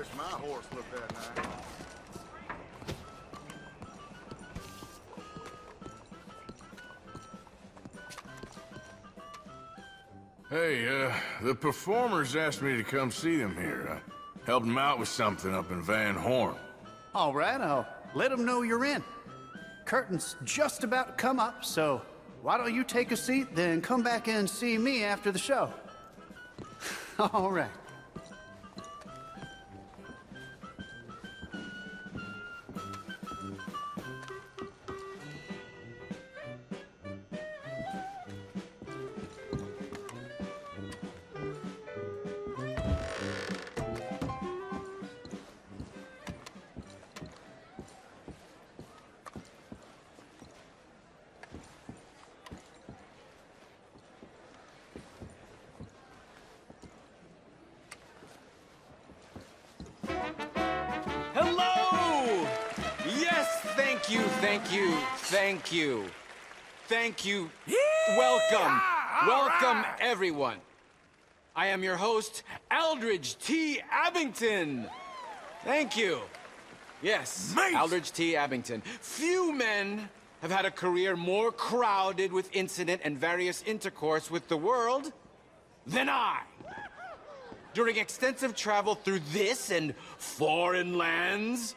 Wish my horse looked that nice. Hey, the performers asked me to come see them here. Helped them out with something up in Van Horn. All right, I'll let them know you're in. Curtain's just about to come up, so why don't you take a seat, then come back and see me after the show. All right. Hello! Yes, thank you, thank you, thank you. Thank you. Welcome. Welcome, everyone. I am your host, Aldridge T. Abington. Thank you. Yes, Aldridge T. Abington. Few men have had a career more crowded with incident and various intercourse with the world than I. During extensive travel through this and foreign lands,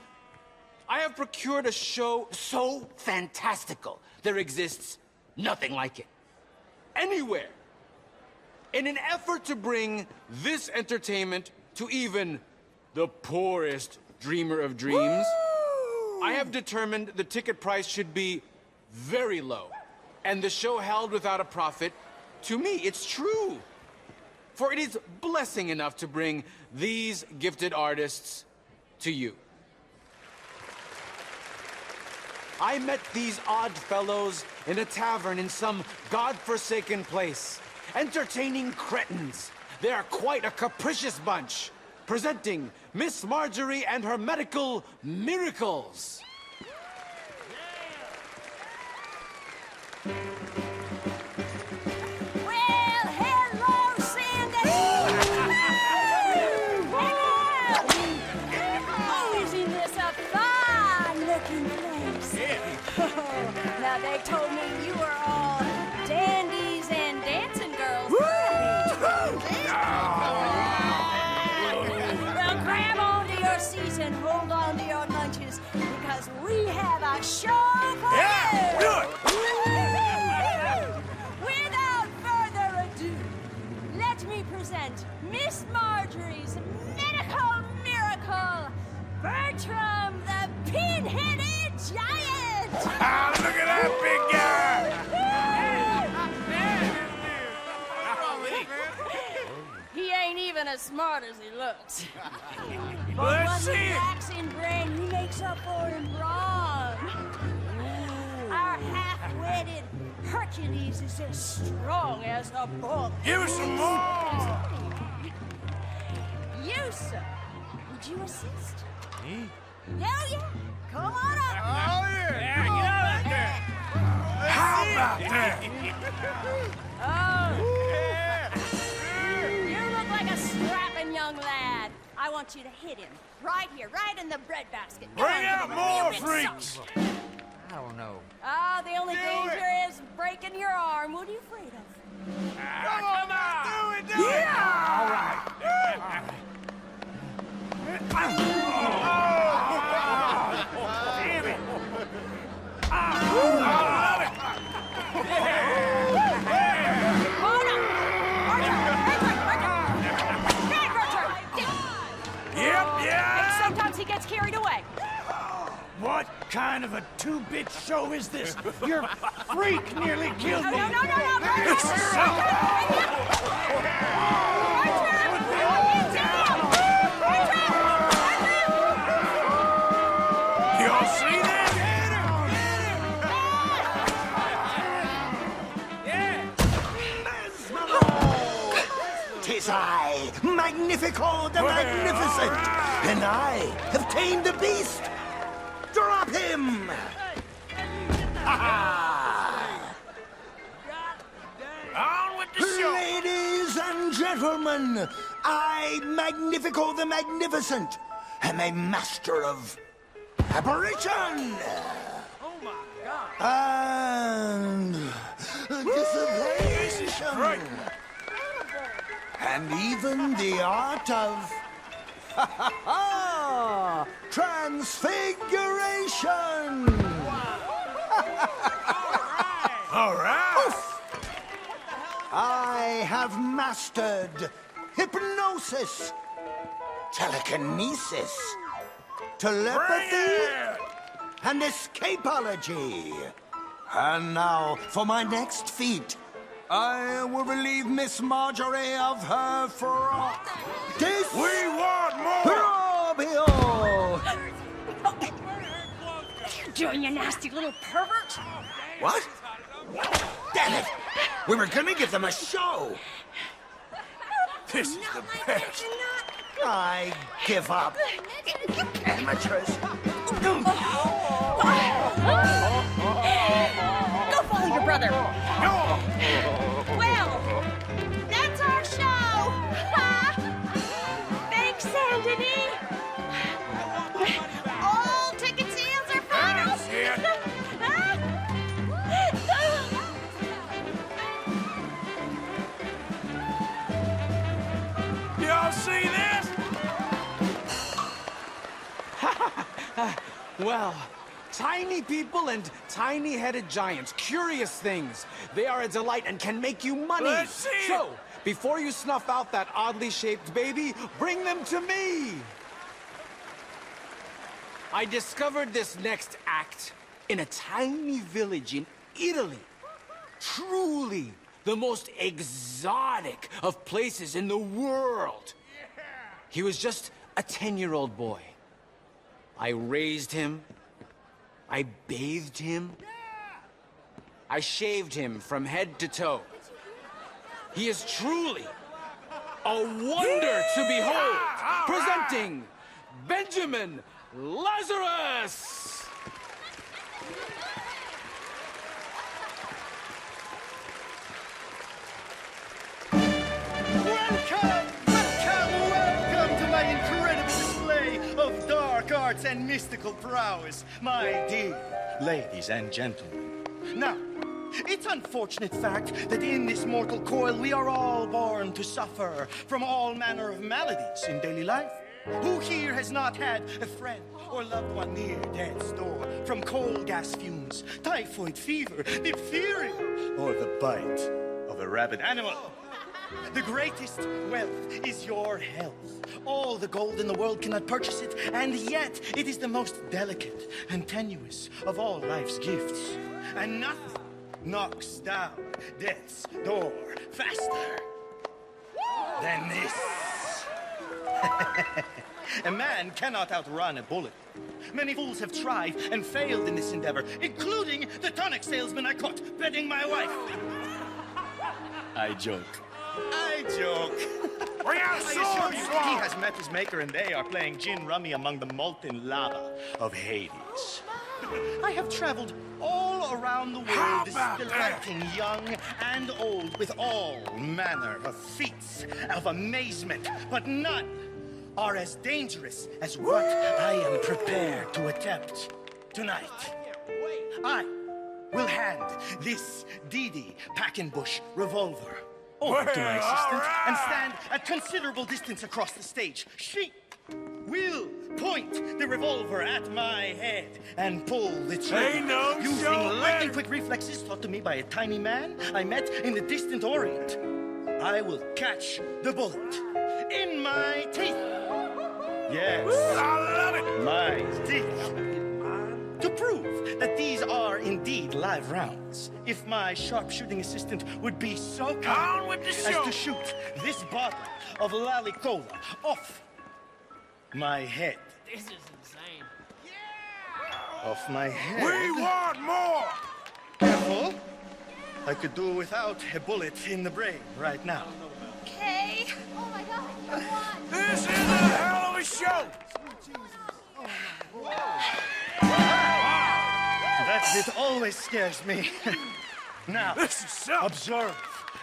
I have procured a show so fantastical, there exists nothing like it. Anywhere. In an effort to bring this entertainment to even the poorest dreamer of dreams, I have determined the ticket price should be very low, and the show held without a profit. To me, it's true. For it is blessing enough to bring these gifted artists to you. I met these odd fellows in a tavern in some godforsaken place, entertaining cretins. They are quite a capricious bunch, presenting Miss Marjorie and her medical miracles. Now, they told me you were all dandies and dancing girls. Well, grab onto your seats and hold on to your lunches, because we have a show for you! Do it! Without further ado, let me present Miss Marjorie's medical miracle, Bertram the Pin-Headed Giant! Ah, look at that big guy! He ain't even as smart as he looks. But Let's what see he it. lacks in brain, he makes up for in brawn. Our half-witted Hercules is as strong as a bull. Give us some more! You, sir, would you assist? Me? Hell yeah! Come on up! Oh, yeah! Yeah, get out of there! How about that? Oh! You look like a strapping young lad. I want you to hit him. Right here, right in the breadbasket. Bring out more freaks! freaks! I don't know. Oh, the only danger is breaking your arm. What are you afraid of? Come on! Do it! Yeah! All right. Damn it! Yep, yeah! Sometimes he gets carried away. What kind of a two-bit show is this? Your freak nearly killed me. No. You all see that? Tis I, Magnifico the Magnificent, and I have tamed the beast. Drop him! On with the show! Ladies and gentlemen, I, Magnifico the Magnificent, am a master of apparition. Oh my God. And dissipation. And even the art of transfiguration. All right. I have mastered hypnosis, telekinesis, telepathy, and escapology. And now, for my next feat, I will relieve Miss Marjorie of her frock. We want more! Robio! What are you doing, you nasty little pervert? What? Damn it! We were gonna give them a show! This is the best. I give up. Amateurs. Go follow your brother. No! Well, that's our show. Thanks, Saint-Denis. All ticket sales are final. That's it. Y'all see this? Well, tiny people and tiny-headed giants, curious things. They are a delight and can make you money. Let's see it. So, before you snuff out that oddly shaped baby, bring them to me. I discovered this next act in a tiny village in Italy. Truly the most exotic of places in the world. He was just a 10-year-old boy. I raised him. I bathed him. I shaved him from head to toe. He is truly a wonder to behold. Presenting Benjamin Lazarus. Welcome to my incredible display of dark arts and mystical prowess, my dear ladies and gentlemen. Now, it's unfortunate fact that in this mortal coil we are all born to suffer from all manner of maladies in daily life. Who here has not had a friend or loved one near death's door from coal gas fumes, typhoid fever, diphtheria, or the bite of a rabid animal? The greatest wealth is your health. All the gold in the world cannot purchase it, and yet it is the most delicate and tenuous of all life's gifts. And nothing knocks down death's door faster than this. A man cannot outrun a bullet. Many fools have tried and failed in this endeavor, including the tonic salesman I caught bedding my wife. I joke. We have I assure swords, you, he has met his maker and they are playing gin rummy among the molten lava of Hades. I have traveled all around the How world, about delighting young and old with all manner of feats of amazement, but none are as dangerous as what I am prepared to attempt tonight. I will hand this Dee Packenbush revolver over to my assistant and stand at considerable distance across the stage. She will point the revolver at my head and pull the trigger. Ain't no using show lightning better. quick reflexes taught to me by a tiny man I met in the distant Orient. I will catch the bullet in my teeth. Yes, I love it. my teeth. To prove that these are indeed live rounds, if my sharpshooting assistant would be so kind On with the as show. to shoot this bottle of Lalicola off my head. This is insane. Off my head. We want more. Careful. I could do without a bullet in the brain right now. Okay. Oh my God. Come on. This is a hell of a show. That bit always scares me. Now, This is something. observe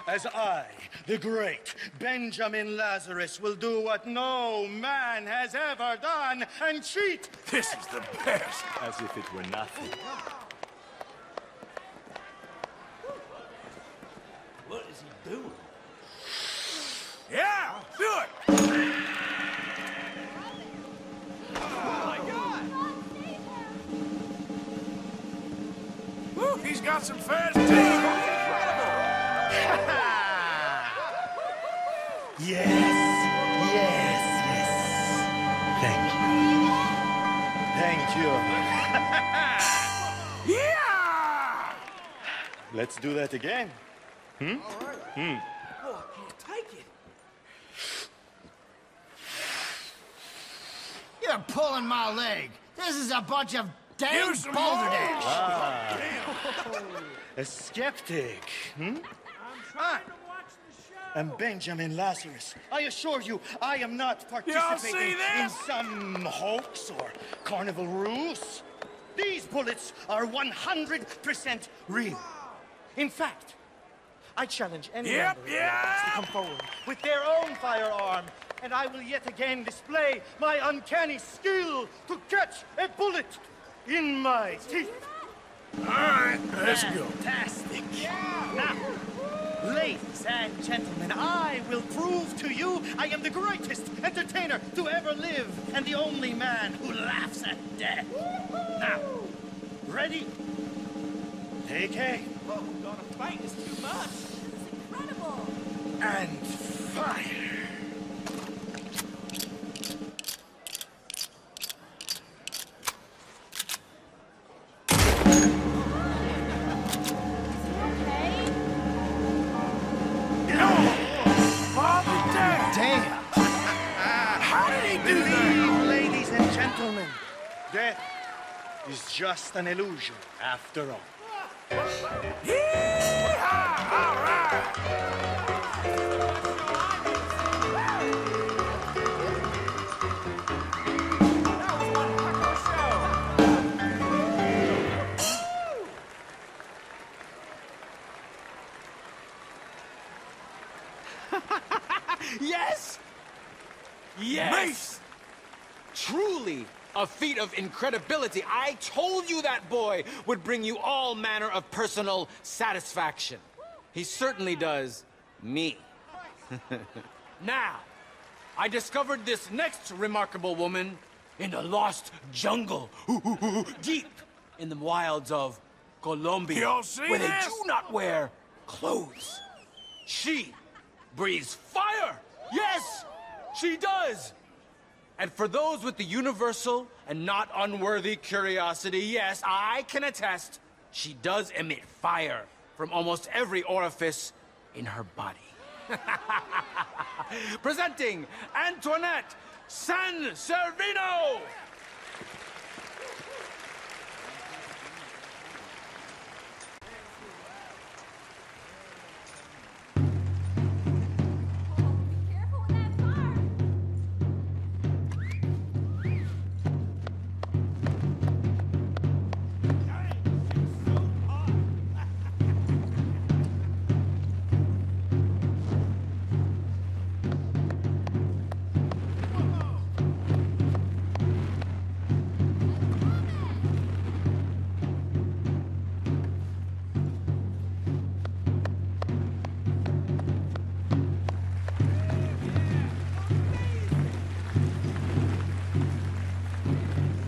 as I, the great Benjamin Lazarus, will do what no man has ever done and cheat This is the best. as if it were nothing. What is he doing? Yeah, do it. Woo, he's got some fast teeth. Yes, yes, yes. Thank you. Thank you. Yeah! Let's do that again. Oh, I can't take it. You're pulling my leg. This is a bunch of dang Use some boulder more. dash. A skeptic, I'm trying to watch the show. I'm Benjamin Lazarus. I assure you, I am not Y'all see participating in this? some hoax or carnival ruse. These bullets are 100% real. In fact, I challenge any Yep, member of the audience to yep. come forward with their own firearm, and I will yet again display my uncanny skill to catch a bullet in my teeth. All right, let's go. Fantastic. Now, ladies and gentlemen, I will prove to you I am the greatest entertainer to ever live and the only man who laughs at death. Now, ready? Take aim Oh, gonna fight is too much. Incredible. and fire. Okay. Mama, Dad, Damn. how did he do that? Believe, ladies and gentlemen, death is just an illusion after all. Yeehaw! All right. That was one heck of a show. Yes! Yes! Mace! Truly a feat of incredibility. I told you that boy would bring you all manner of personal satisfaction. He certainly does me. Now, I discovered this next remarkable woman in a lost jungle, deep in the wilds of Colombia, Y'all see where they this? do not wear clothes. She breathes fire! Yes, she does! And for those with the universal and not unworthy curiosity, yes, I can attest, she does emit fire from almost every orifice in her body. Presenting Antoinette San Servino! Be careful with that fire.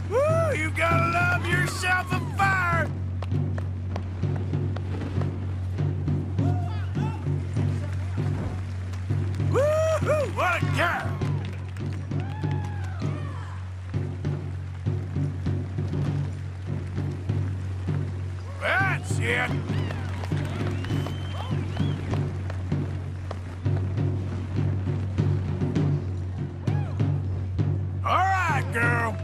Woo, you gotta love yourself a fire. Woo-hoo, what a girl. That's it. All right, girl.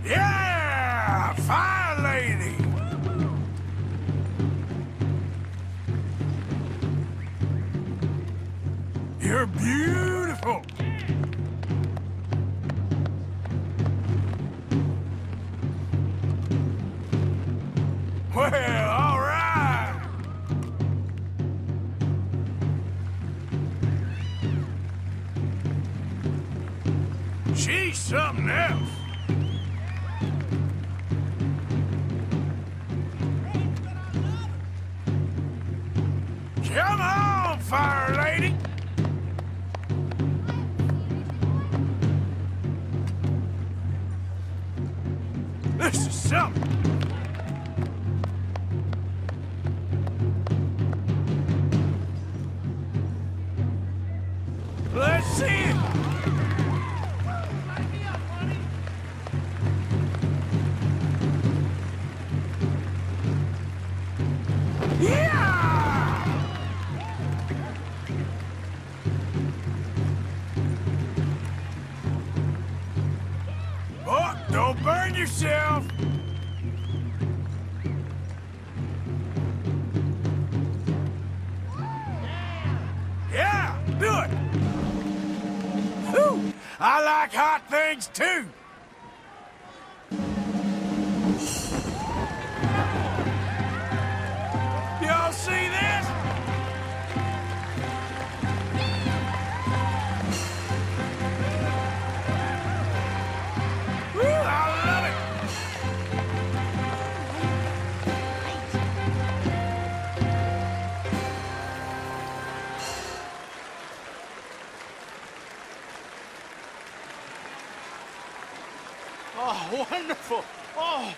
Yeah, fire lady. You're beautiful. She's something else. Come on, fire lady. This is something. Let's see it. Yeah! Oh, don't burn yourself. Yeah, do it. Whew, I like hot things too. Y'all see this? Woo, I love it. Oh, wonderful. Oh,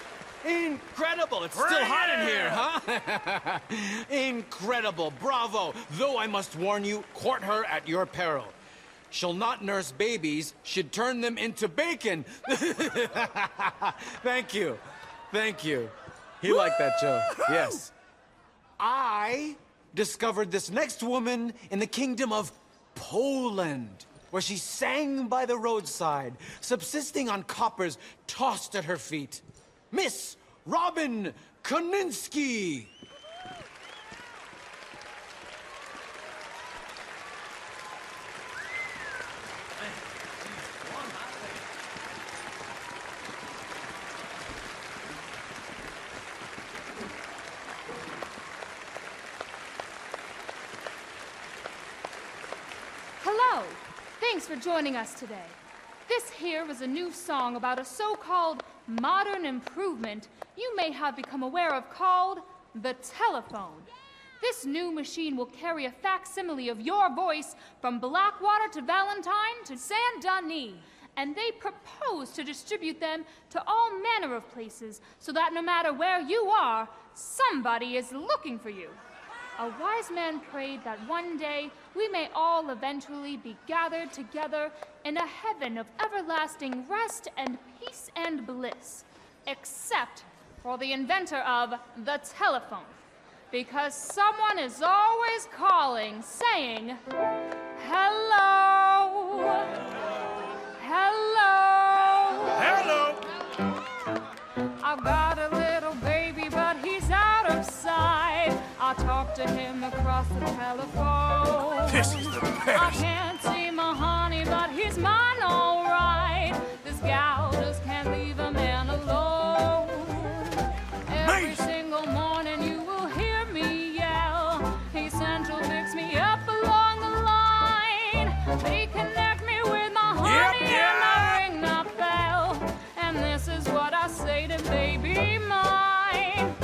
incredible. It's still hot in here, huh? Incredible. Bravo. Though I must warn you, court her at your peril. She'll not nurse babies, she'd turn them into bacon. Thank you. Thank you. He liked that joke. Yes. I discovered this next woman in the kingdom of Poland, where she sang by the roadside, subsisting on coppers tossed at her feet. Miss Robin Koninsky. Hello. Thanks for joining us today. This here was a new song about a so-called modern improvement you may have become aware of called the telephone. This new machine will carry a facsimile of your voice from Blackwater to Valentine to Saint-Denis, and they propose to distribute them to all manner of places so that no matter where you are, somebody is looking for you. A wise man prayed that one day we may all eventually be gathered together in a heaven of everlasting rest and peace and bliss, except for the inventor of the telephone, because someone is always calling, saying, hello, hello. Hello. I've got a little baby, but he's out of sight. I talk to him across the telephone. This is the I best. can't see my honey, but he's mine all right. This gal just can't leave a man alone. Every single morning you will hear me yell. He central picks me up along the line. They connect me with my honey and I ring the bell. And this is what I say to baby mine.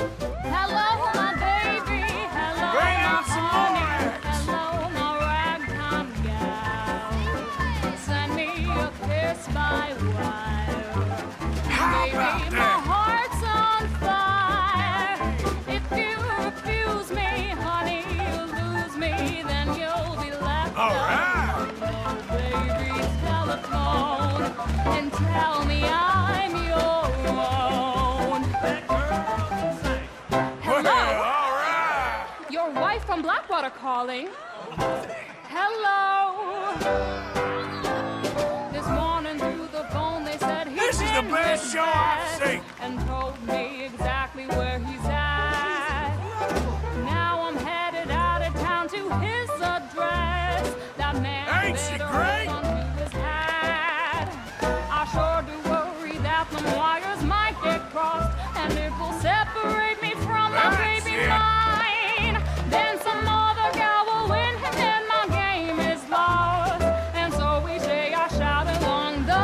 Hello, my baby. Hello, Bring my out some honey. more. Hello, my ragtime gal. Send me a kiss by wire. How Baby, about my that? heart's on fire. If you refuse me, honey, you'll lose me. Then you'll be left All right. alone. Oh, baby, telephone and tell me I'm your own. Well, all right. Your wife from Blackwater calling. Hello. This morning through the phone they said he's This is the in best his show I've bed seen. and told me exactly where he's at. Now I'm headed out of town to his address. That man Ain't she better great? hold on to his hat. I sure do worry that the wires might get crossed and it will separate me from my That's baby it. mine. Then some other gal will win and then my game is lost. And so each day I shout along the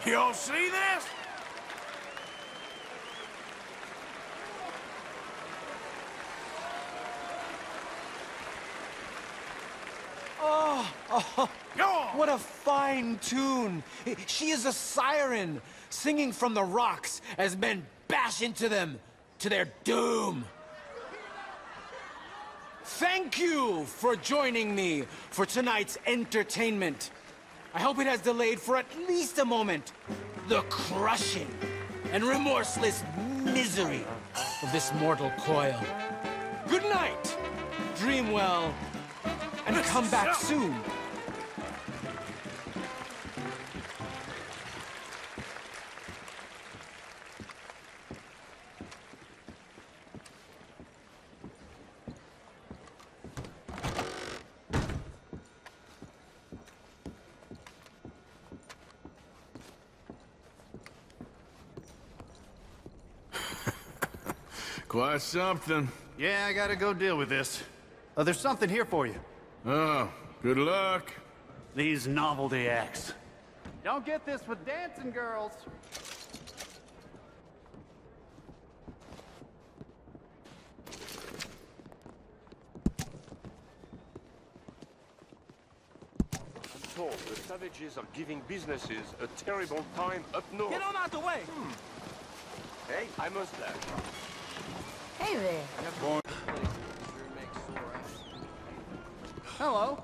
Y'all see this? What a fine tune! She is a siren, singing from the rocks as men bash into them to their doom. Thank you for joining me for tonight's entertainment. I hope it has delayed for at least a moment the crushing and remorseless misery of this mortal coil. Good night, dream well, and come back soon. Quite something. Yeah, I gotta go deal with this. There's something here for you. Oh, good luck. These novelty acts. Don't get this with dancing girls. I'm told the savages are giving businesses a terrible time up north. Get on out the way! Hey, I must laugh. Hey there. Hello.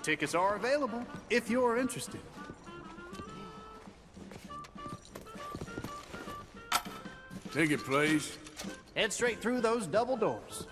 Tickets are available if you're interested. Ticket, please. Head straight through those double doors.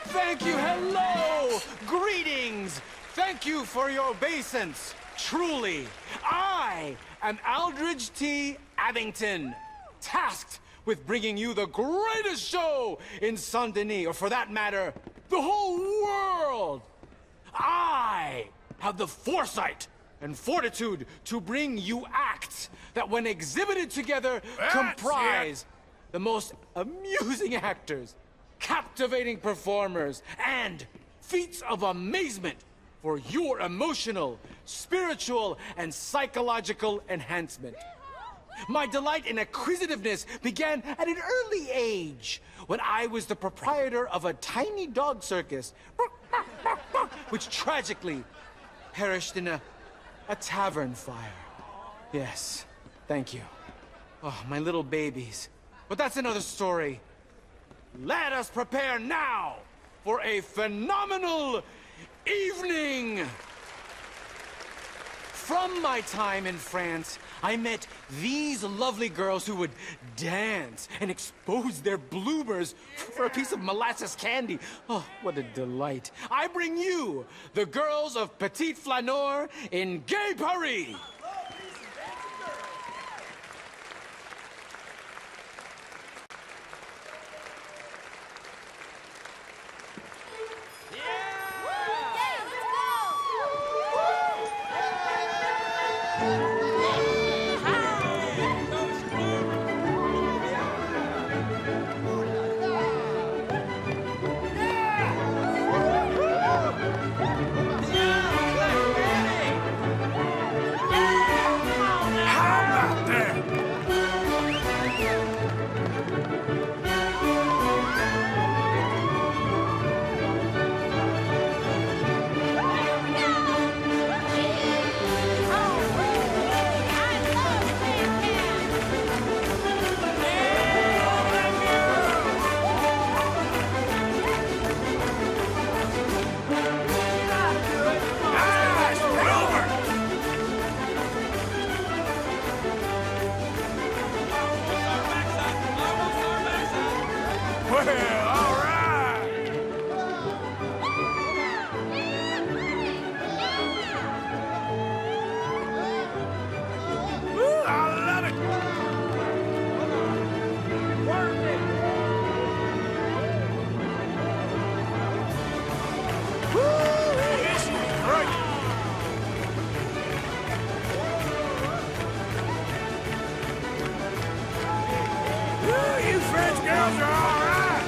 Thank you, hello! Greetings! Thank you for your obeisance. Truly, I am Aldridge T. Abington, tasked with bringing you the greatest show in Saint-Denis, or for that matter, the whole world. I have the foresight and fortitude to bring you acts that, when exhibited together, comprise the most amusing actors, captivating performers, and feats of amazement for your emotional, spiritual, and psychological enhancement. My delight in acquisitiveness began at an early age, when I was the proprietor of a tiny dog circus, which tragically perished in a tavern fire. Yes, thank you. Oh, my little babies. But that's another story. Let us prepare now for a phenomenal evening! From my time in France, I met these lovely girls who would dance and expose their bloomers for a piece of molasses candy. Oh, what a delight. I bring you the girls of Petit Flaneur in Gay Paris. girls are all right.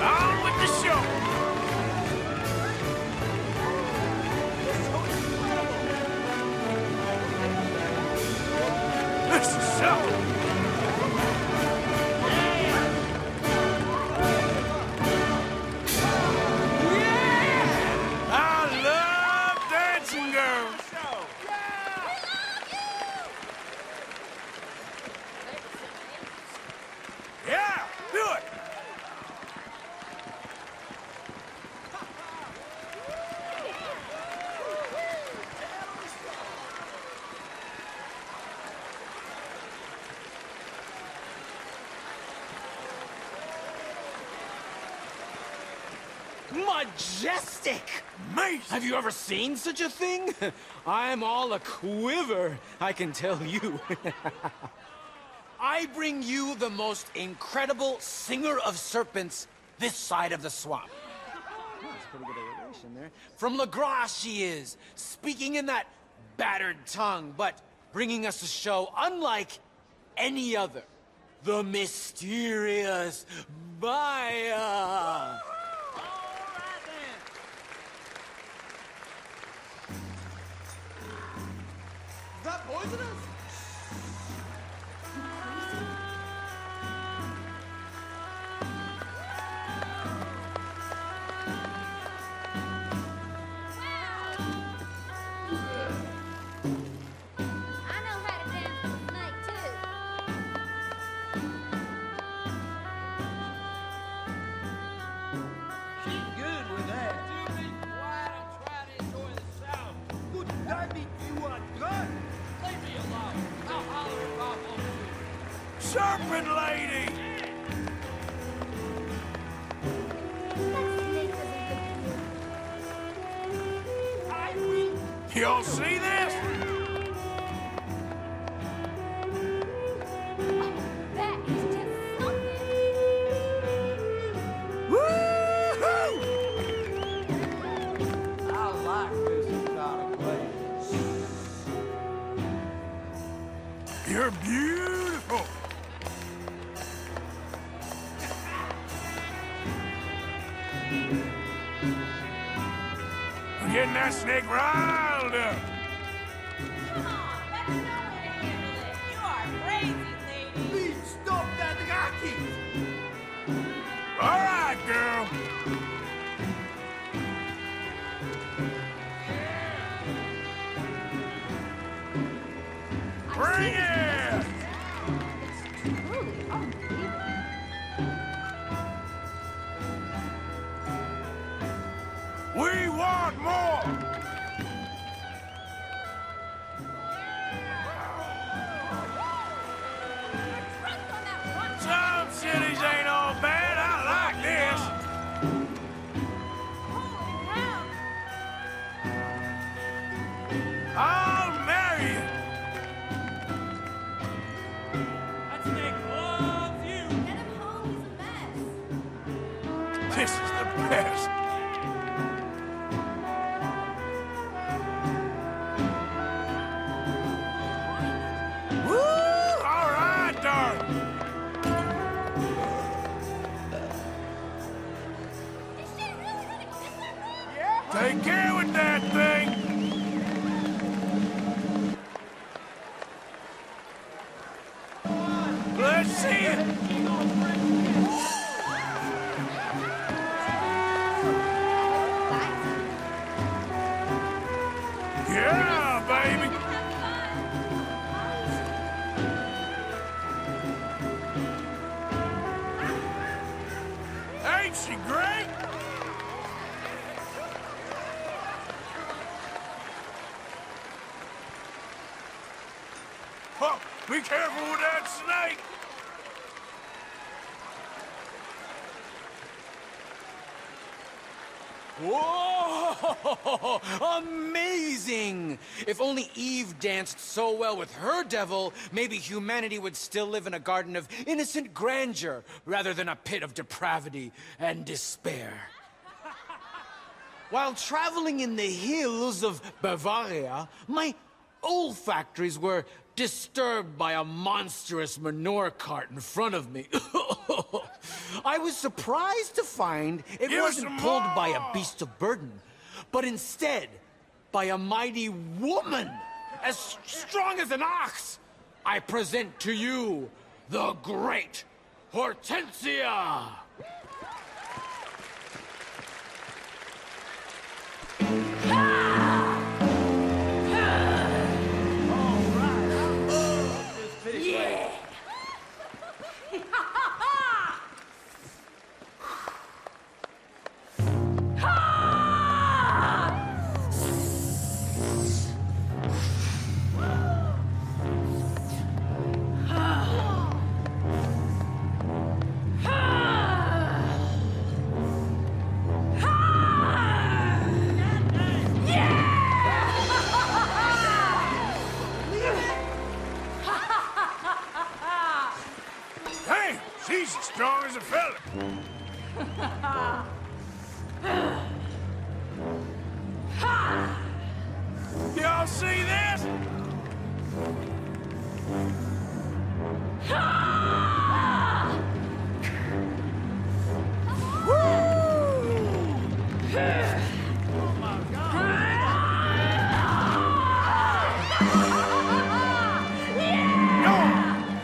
On with the show. This is something. I love dancing girls. Yeah, do it. Majestic! Amazing. Have you ever seen such a thing? I'm all a quiver, I can tell you. I bring you the most incredible singer of serpents this side of the swamp. Oh, that's a pretty good alliteration there. From LaGrasse she is, speaking in that battered tongue, but bringing us a show unlike any other. The mysterious Maya. Is that poisonous? I know how to dance with a snake, too. She's good with that. You be quiet and try to enjoy the sound. Good damn it, you are good. Leave me alone. I'll holler if I want to. Serpent lady. I will. Y'all see this? That is just something. Woo-hoo! I like this kind of place. You're beautiful. I'm getting that snake riled up. Come on, let us know when to handle it. You are crazy, lady. Please stop that racket. All right, girl. Bring it! It's truly unbelievable. We want more! Some cities ain't all bad. I like this. I'll marry you. That snake loves you. Get him home, he's a mess. This is the best. Woo! All right, darling. Is she really gonna kiss her? Yeah? Take care with that thing. Let's see it. Yeah, baby. Ain't she great? Oh, be careful with that snake. Whoa! Amazing! If only Eve danced so well with her devil, maybe humanity would still live in a garden of innocent grandeur rather than a pit of depravity and despair. While traveling in the hills of Bavaria, my olfactories were disturbed by a monstrous manure cart in front of me. I was surprised to find it wasn't pulled by a beast of burden, but instead by a mighty woman, as strong as an ox. I present to you the great Hortensia! Yeah! Hey, she's as strong as a fella. Y'all see this?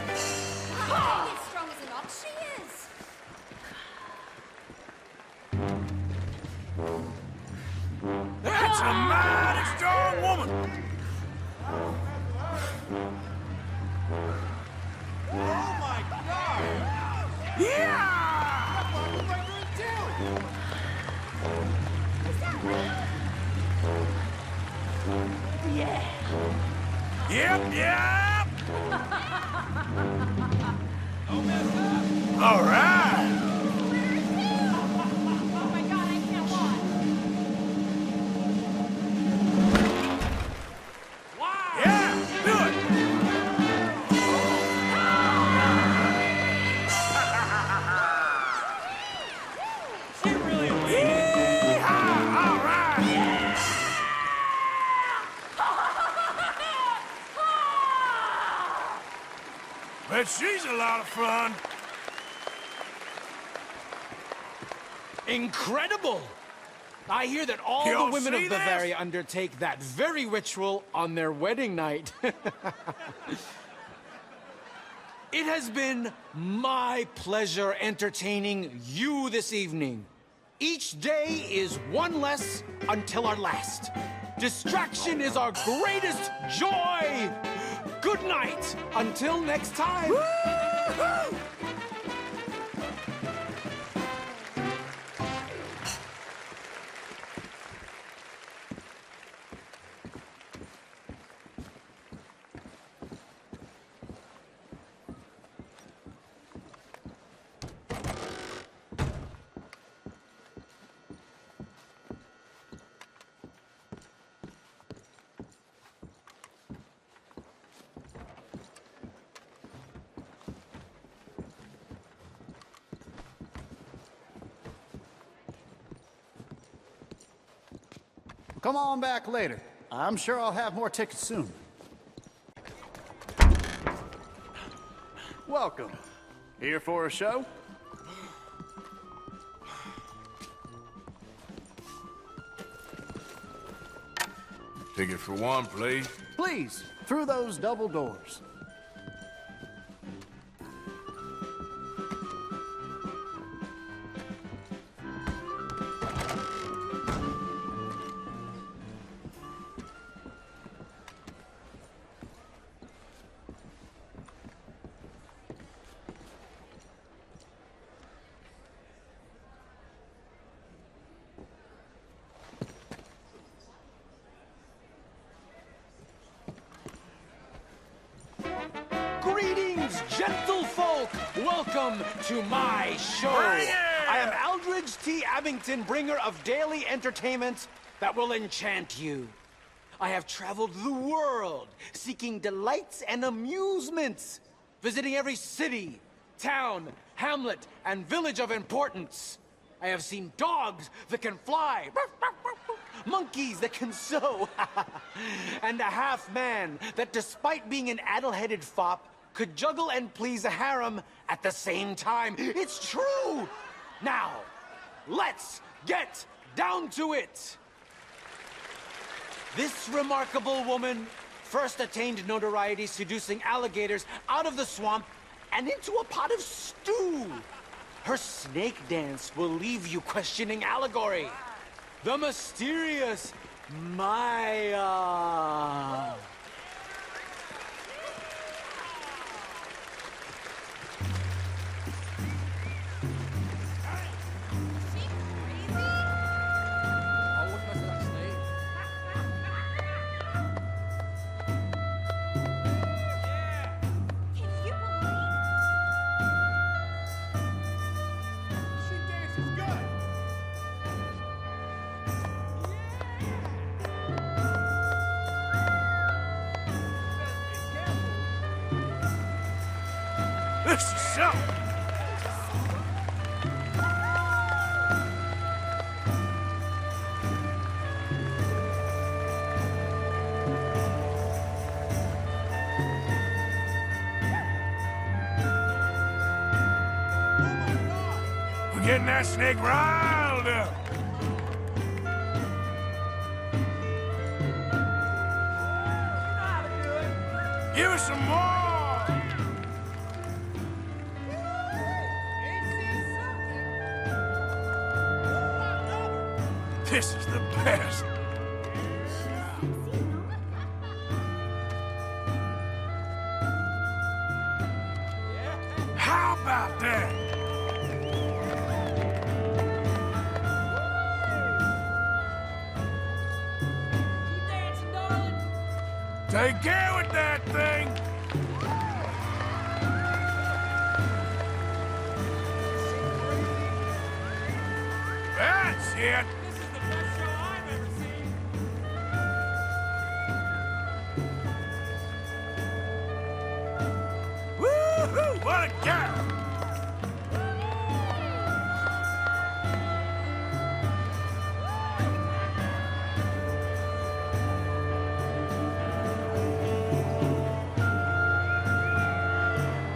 As strong as an ox she is. That's a mighty strong woman. Oh my God! Yeah! What am I going to do? Yep, yep! All right! Oh my god, I can't watch. Yeah, do it! She really Yeehaw! All right! But she's a lot of fun. Incredible! I hear that all Y'all the women see of this? Bavaria undertake that very ritual on their wedding night. It has been my pleasure entertaining you this evening. Each day is one less until our last. Distraction is our greatest joy. Good night until next time. Woo-hoo! Come on back later. I'm sure I'll have more tickets soon. Welcome. Here for a show? Ticket for one, please. Please, through those double doors. Greetings, gentle folk! Welcome to my show. Bring it! I am Aldridge T. Abington, bringer of daily entertainment that will enchant you. I have traveled the world, seeking delights and amusements, visiting every city, town, hamlet, and village of importance. I have seen dogs that can fly, monkeys that can sew, and a half-man that, despite being an addle-headed fop, could juggle and please a harem at the same time. It's true! Now, let's get down to it! This remarkable woman first attained notoriety seducing alligators out of the swamp and into a pot of stew. Her snake dance will leave you questioning allegory. The mysterious Maya. This is something. We're getting that snake riled up. Give us some more. This is the best. How about that? Take care with that thing. That's it. What a girl!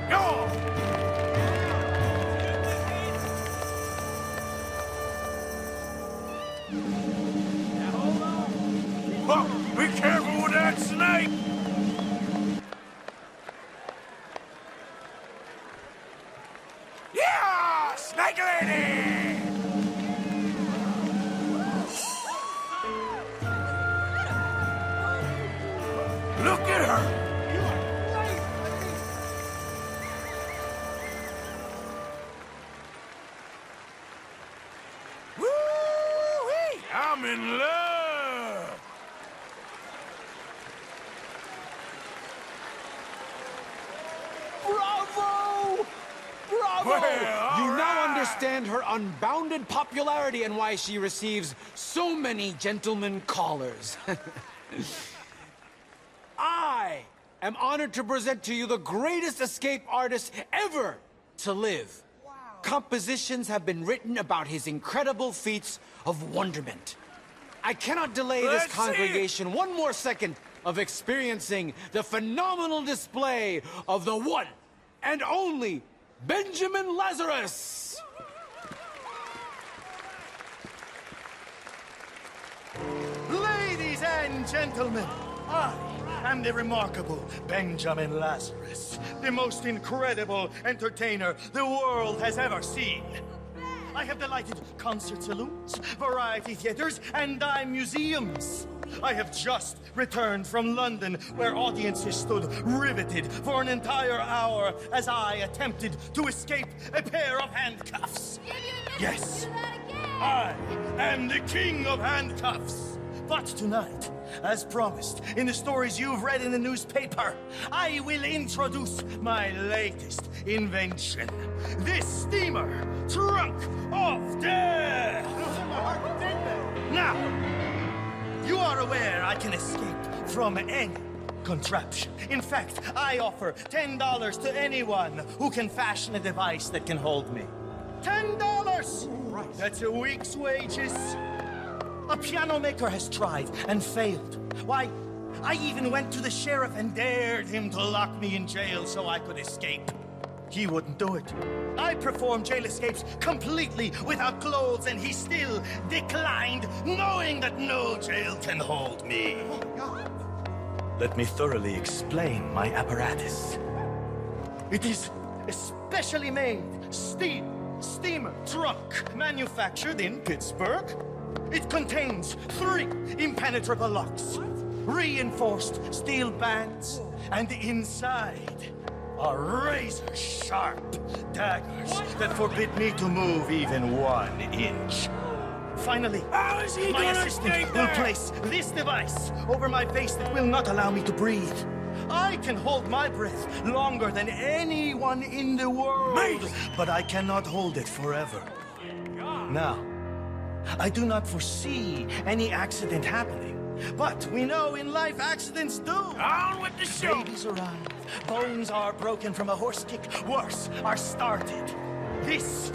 Go! Oh, be careful with that snake! Snake lady! Look at her! Woo-wee! I'm in love! Bravo! Bravo! Well, you now understand her unbounded popularity and why she receives so many gentlemen callers. I am honored to present to you the greatest escape artist ever to live. Wow. Compositions have been written about his incredible feats of wonderment. I cannot delay this congregation one more second of experiencing the phenomenal display of the one and only Benjamin Lazarus! Ladies and gentlemen, I am the remarkable Benjamin Lazarus, the most incredible entertainer the world has ever seen. I have delighted concert saloons, variety theaters, and dime museums. I have just returned from London, where audiences stood riveted for an entire hour as I attempted to escape a pair of handcuffs. Yes, I am the king of handcuffs. But tonight, as promised in the stories you've read in the newspaper, I will introduce my latest invention. This steamer trunk of death. Now, are aware I can escape from any contraption. In fact, I offer $10 to anyone who can fashion a device that can hold me. $10! Right. That's a week's wages. A piano maker has tried and failed. Why, I even went to the sheriff and dared him to lock me in jail so I could escape. He wouldn't do it. I performed jail escapes completely without clothes, and he still declined, knowing that no jail can hold me. Let me thoroughly explain my apparatus. It is a specially made steamer trunk manufactured in Pittsburgh. It contains 3 impenetrable locks, reinforced steel bands, and inside are razor-sharp daggers that forbid me to move even 1 inch. Finally, my assistant will place this device over my face that will not allow me to breathe. I can hold my breath longer than anyone in the world, but I cannot hold it forever. Now, I do not foresee any accident happening. But we know in life accidents do. On with the show. Babies arrive. Bones are broken from a horse kick. Worse, are started. This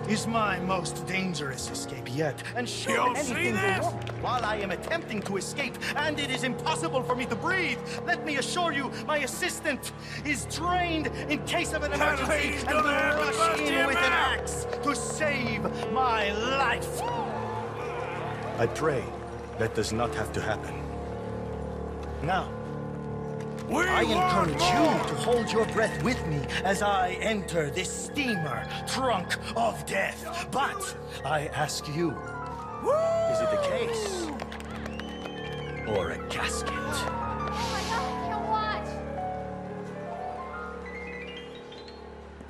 is my most dangerous escape yet. And should anything go wrong while I am attempting to escape, and it is impossible for me to breathe, let me assure you, my assistant is trained in case of an emergency and will rush in with an axe to save my life. I pray that does not have to happen. Now, I encourage you to hold your breath with me as I enter this steamer trunk of death. But I ask you, is it a case or a casket? Oh my God, I can't watch.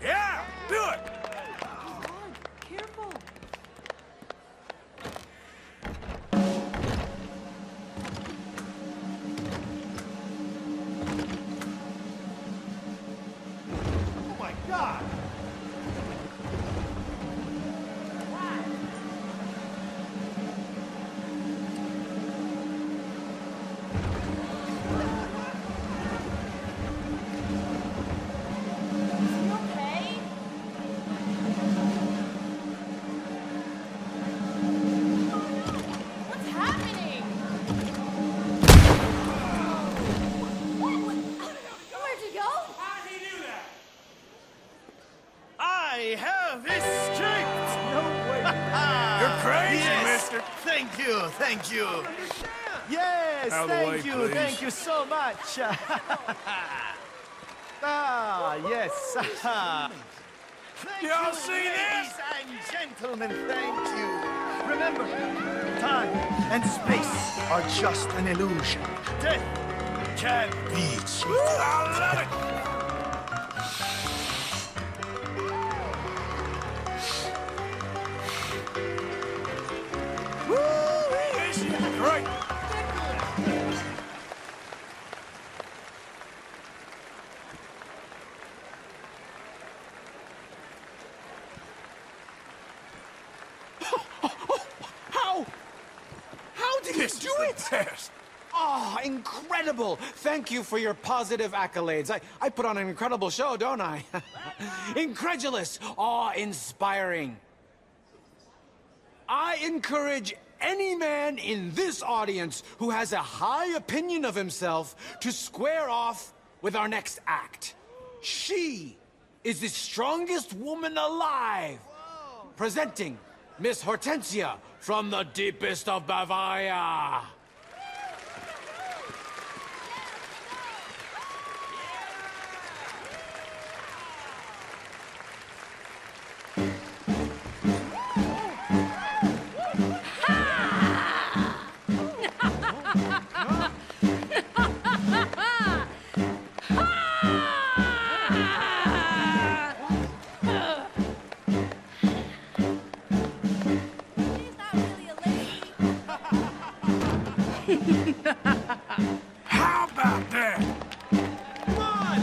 Yeah, do it! Careful. God! I have escaped! No way! You're crazy, yes. mister! Thank you! Yes, thank you so much! Yes! Thank Y'all you, see ladies this? and gentlemen, thank you! Remember, time and space are just an illusion. Death can be cheated. I love it! Right. How did you do it? Test. Oh, incredible! Thank you for your positive accolades. I put on an incredible show, don't I? Incredulous, awe-inspiring. I encourage any man in this audience who has a high opinion of himself to square off with our next act. She is the strongest woman alive. Presenting Miss Hortensia from the deepest of Bavaria. How about that? Come on!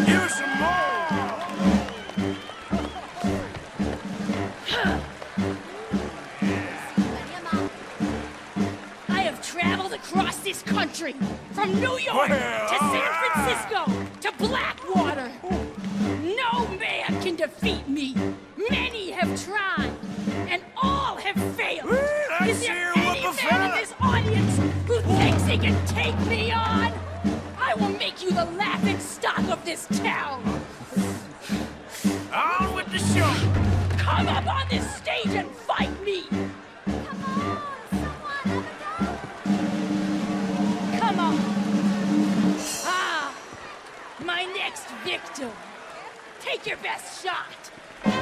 Give us some more! I have traveled across this country, from New York to San Francisco to Blackwater. No man can defeat me. Many have tried, and all have failed. Is there any man in this audience who thinks he can take me on? I will make you the laughing stock of this town. On with the show! Come up on this stage and fight me. Come on. Ah, my next victim. Take your best shot. You're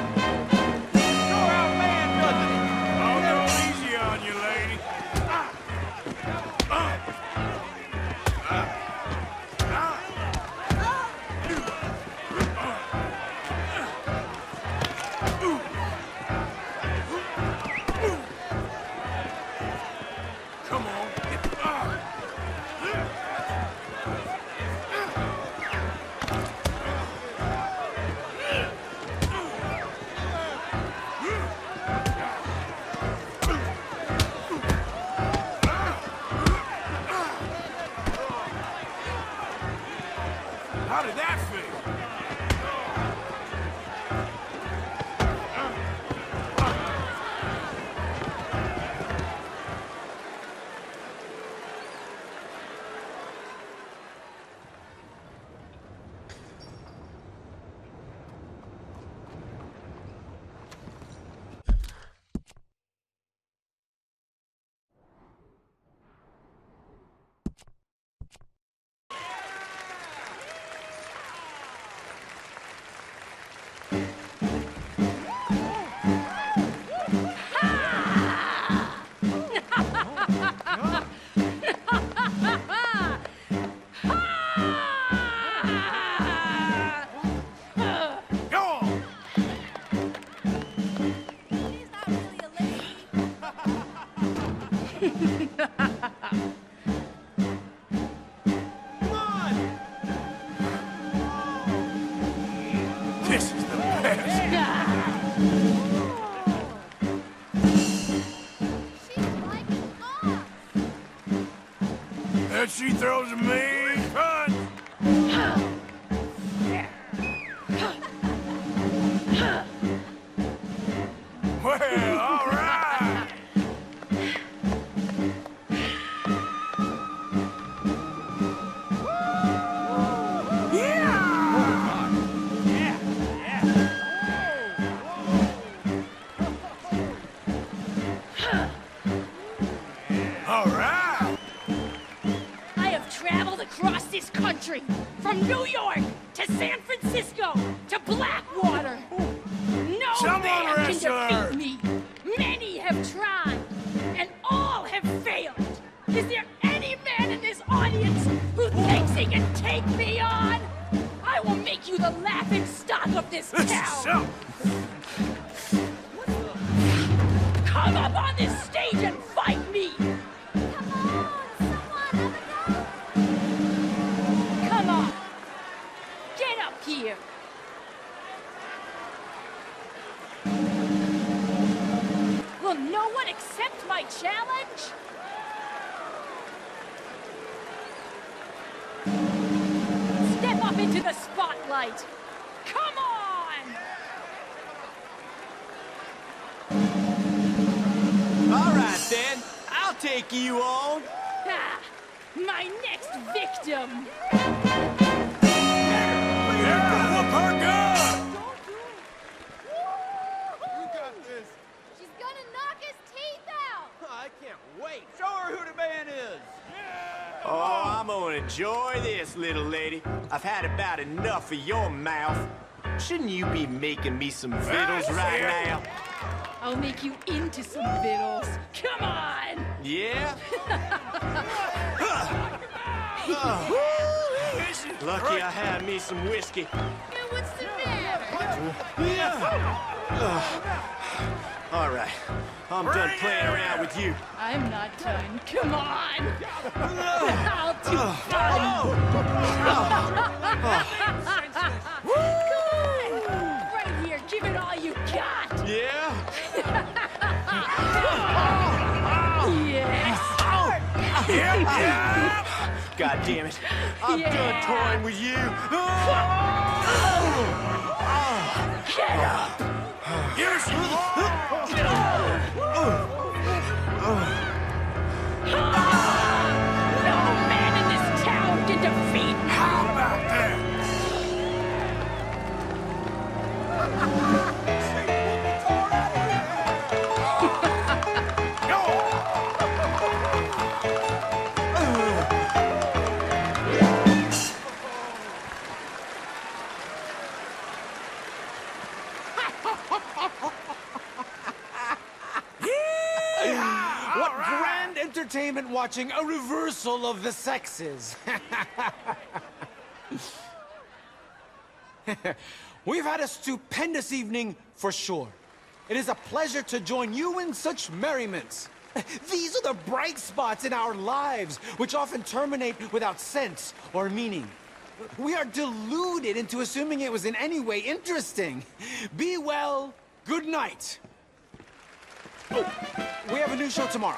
outman, doesn't it? Oh, no, easy on you, lady. Come on. How did that feel? This is the best. And she throws a mean punch. Well, all right. All right. I have traveled across this country, from New York to San Francisco to Blackwater. No Someone man wrestle can her. defeat me. Many have tried, and all have failed. Is there any man in this audience who thinks he can take me on? I will make you the laughing stock of this This is town. so. Come up on this stage and fight me. Come on. Get up here. Will no one accept my challenge? Step up into the spotlight. Come on! All right, then. I'll take you on. Ah, my next victim. Yeah, whoop her good. She's gonna knock his teeth out! I can't wait. Show her who the man is. Oh, I'm gonna enjoy this, little lady. I've had about enough of your mouth. Shouldn't you be making me some vittles right now? I'll make you into some vittles. Come on! Yeah? Lucky I had me some whiskey. What's the matter? All right, I'm done playing around with you. I'm not done. Come on! I'll do fun! God damn it. I'm done toying with you. Get up! You're No man in this town can defeat me! How about that? What grand entertainment watching a reversal of the sexes. We've had a stupendous evening for sure. It is a pleasure to join you in such merriments. These are the bright spots in our lives, which often terminate without sense or meaning. We are deluded into assuming it was in any way interesting. Be well, good night. Oh, we have a new show tomorrow.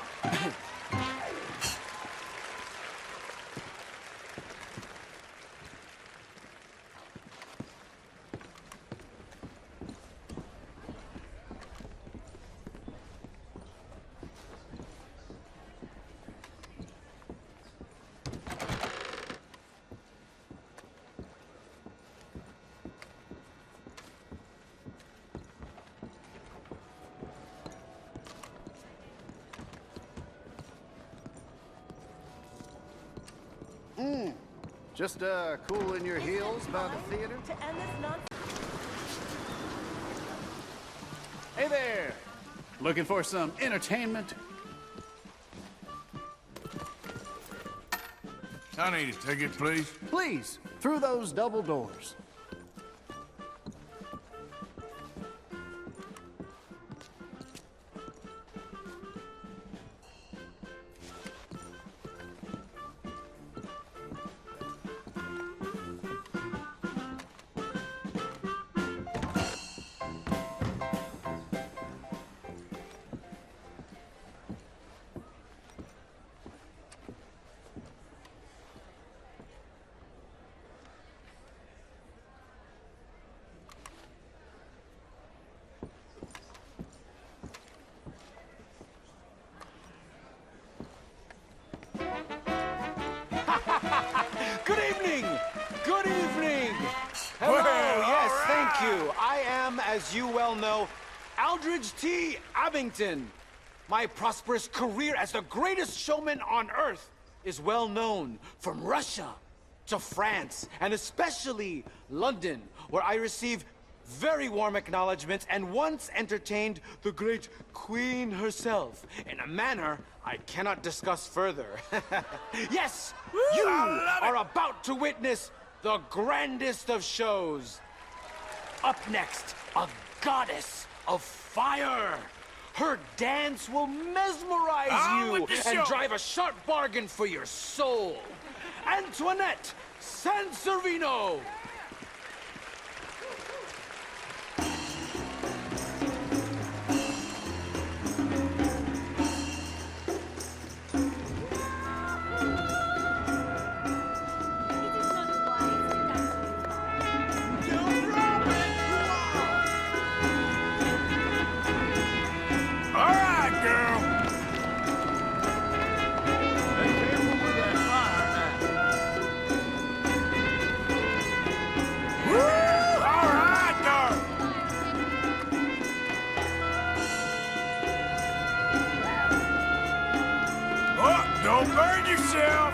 Just cooling your heels by the theater? To end this nonsense. Hey there! Looking for some entertainment? I need a ticket, please. Please, through those double doors. Good evening! Good evening! Hello, yes, thank you. I am, as you well know, Aldridge T. Abington. My prosperous career as the greatest showman on Earth is well known from Russia to France, and especially London, where I receive very warm acknowledgments and once entertained the great Queen herself in a manner I cannot discuss further. Yes, you are about to witness the grandest of shows. Up next, a goddess of fire. Her dance will mesmerize you and drive a sharp bargain for your soul. Antoinette Sanservino. Don't burn yourself!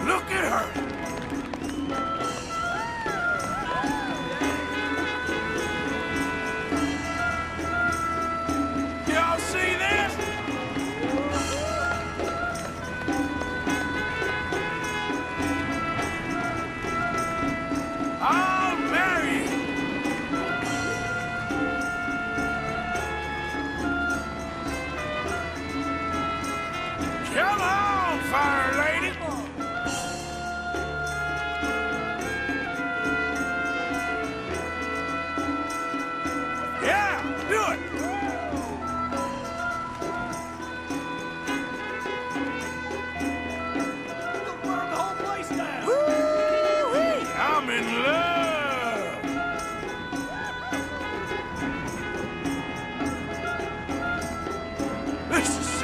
Look at her! Y'all see this? I'll marry you! Come on, fire lady!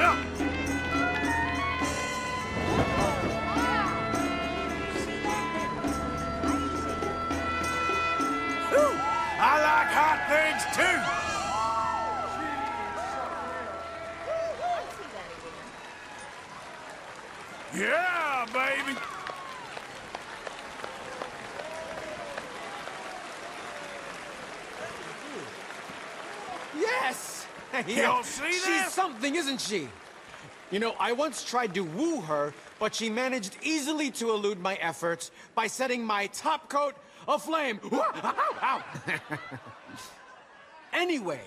Jump! Whew, I like hot things too! Yeah, baby! Yes! You don't see that? She's something, isn't she? You know, I once tried to woo her, but she managed easily to elude my efforts by setting my top coat aflame. Ow! Anyway,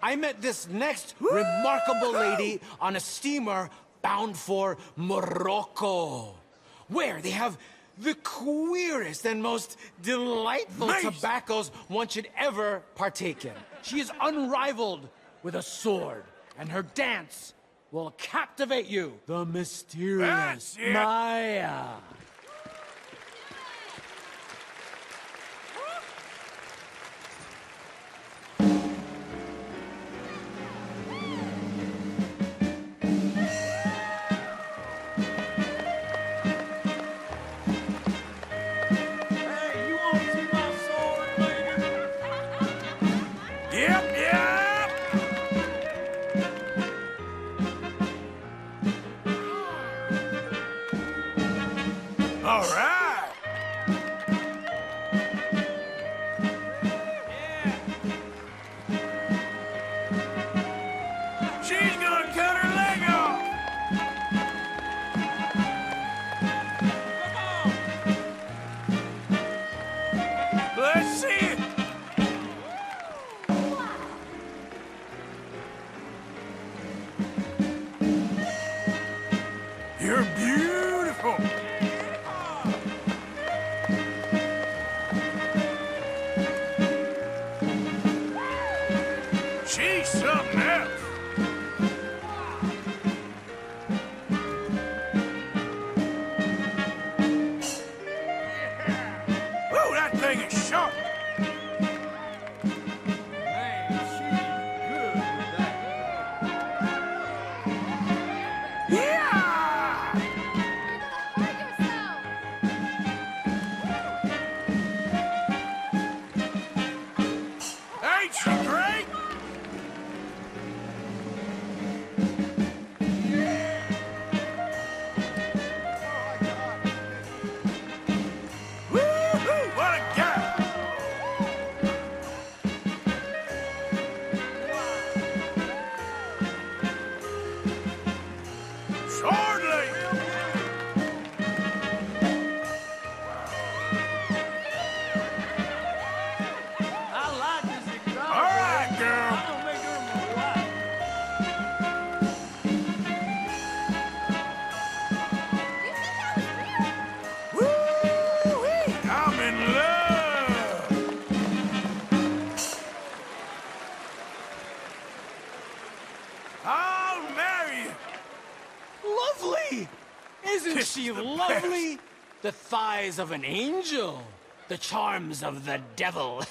I met this next remarkable lady on a steamer bound for Morocco, where they have the queerest and most delightful tobaccos one should ever partake in. She is unrivaled with a sword, and her dance will captivate you. The mysterious Maya. All right! She's gonna cut her leg off! Let's see it! You're beautiful! She's something else! Whoa, that thing is sharp! Man, she's good with that. Yeah! Ain't she great? Woo-hoo, what a guy! Sword lady! I like this exotic. All right, girl. I'm gonna make her my wife. Woo-wee, I'm in love! I'll marry you! Lovely! Isn't Kiss she the lovely? The thighs of an angel. The charms of the devil.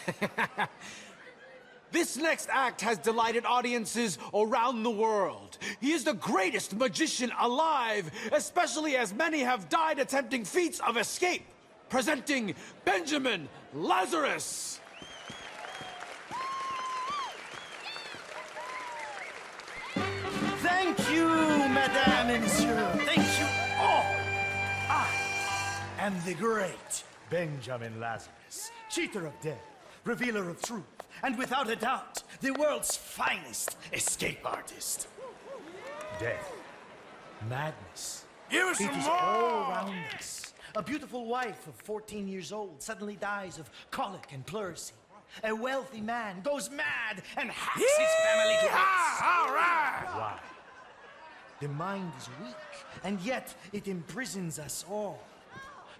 This next act has delighted audiences around the world. He is the greatest magician alive, especially as many have died attempting feats of escape. Presenting Benjamin Lazarus. Thank you, Madame and Monsieur. Thank you all. I am the great Benjamin Lazarus, cheater of death, revealer of truth, and without a doubt, the world's finest escape artist. Death, madness. Give us It some is more! all around us. A beautiful wife of 14 years old suddenly dies of colic and pleurisy. A wealthy man goes mad and hacks his family to bits. All right! Why? The mind is weak, and yet it imprisons us all.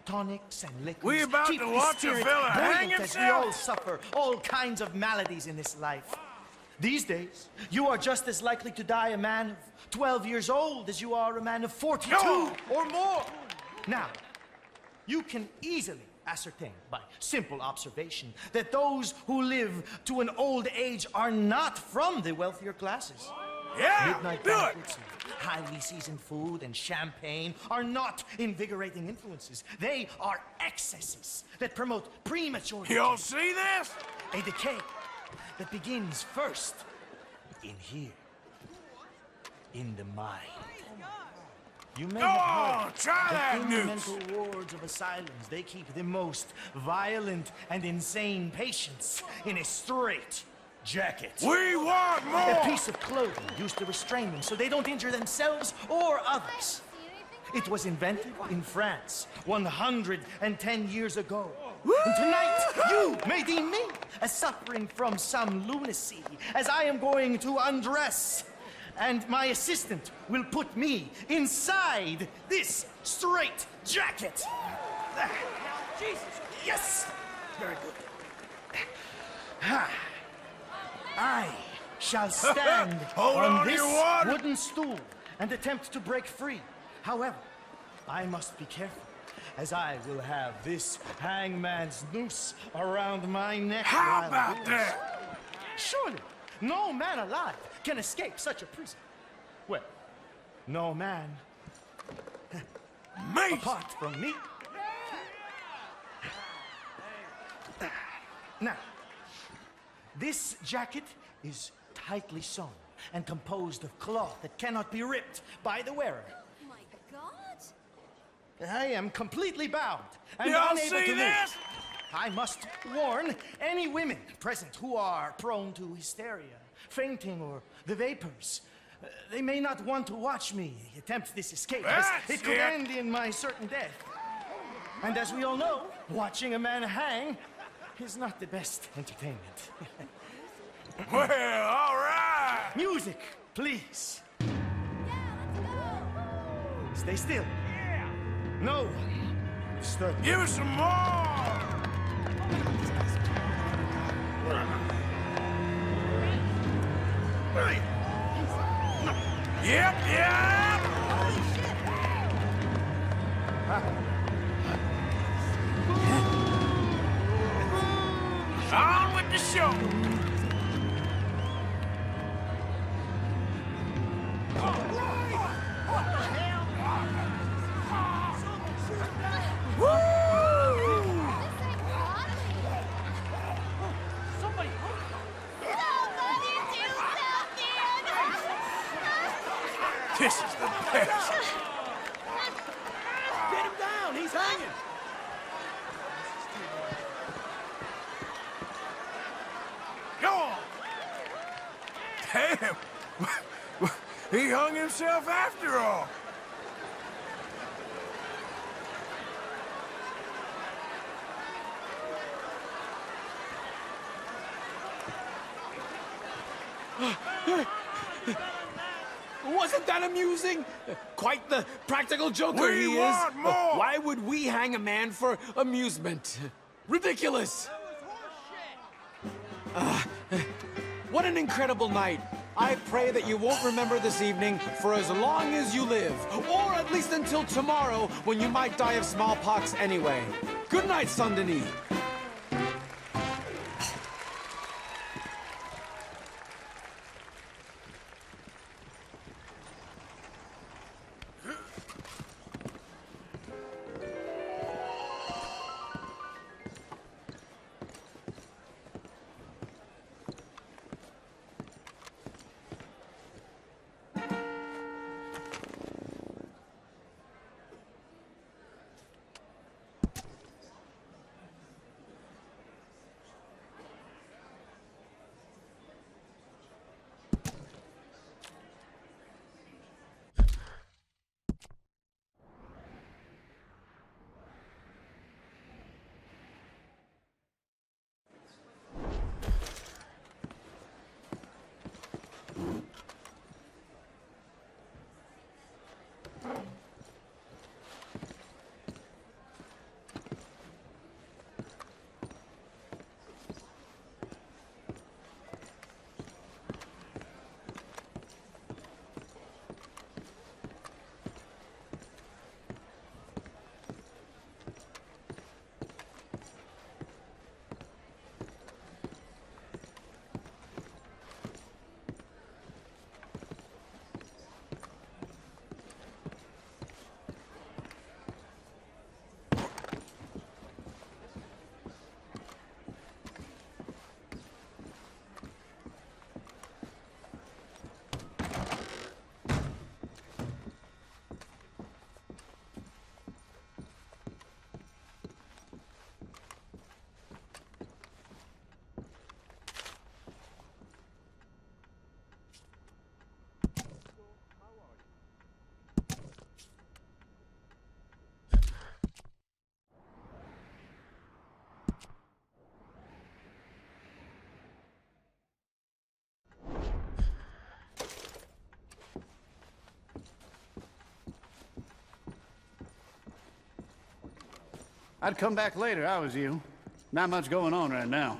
Tonics and liquors We about keep to the watch a spirit fella hang buoyant as we himself? all suffer all kinds of maladies in this life. These days, you are just as likely to die a man of 12 years old as you are a man of 42 No! or more. Now, you can easily ascertain by simple observation that those who live to an old age are not from the wealthier classes. Yeah, Midnight do it. banquets, highly seasoned food, and champagne are not invigorating influences. They are excesses that promote premature decay. You all see this? A decay that begins first in here, in the mind. You may Go have on, heard try that in news. mental wards of asylums, they keep the most violent and insane patients in a straight jacket. We want more! A piece of clothing used to restrain them so they don't injure themselves or others. It was invented in France 110 years ago. And tonight, you may deem me as suffering from some lunacy, as I am going to undress. And my assistant will put me inside this straight jacket. Jesus. Yes. Very good. I shall stand Hold on to this your water. wooden stool and attempt to break free. However, I must be careful, as I will have this hangman's noose around my neck. How while about yours. that? Surely, no man alive can escape such a prison. Well, no man Me! apart from me. Now, this jacket is tightly sewn and composed of cloth that cannot be ripped by the wearer. My God! I am completely bound and Y'all unable see to move. this? I must warn any women present who are prone to hysteria, fainting, or the vapors. They may not want to watch me attempt this escape, as That's it could it. end in my certain death. And as we all know, watching a man hang is not the best entertainment. Well, all right. Music, please. Stay still. No one disturb me. Give us some more. Yep, yep. On with the show. This is the best. Get him down! He's hanging! Go on. Damn. He hung himself after all. Wasn't that amusing? Quite the practical joker We he is. want more. Why would we hang a man for amusement? Ridiculous. What an incredible night. I pray that you won't remember this evening for as long as you live, or at least until tomorrow when you might die of smallpox anyway. Good night, Saint-Denis. I'd come back later, I was you. Not much going on right now.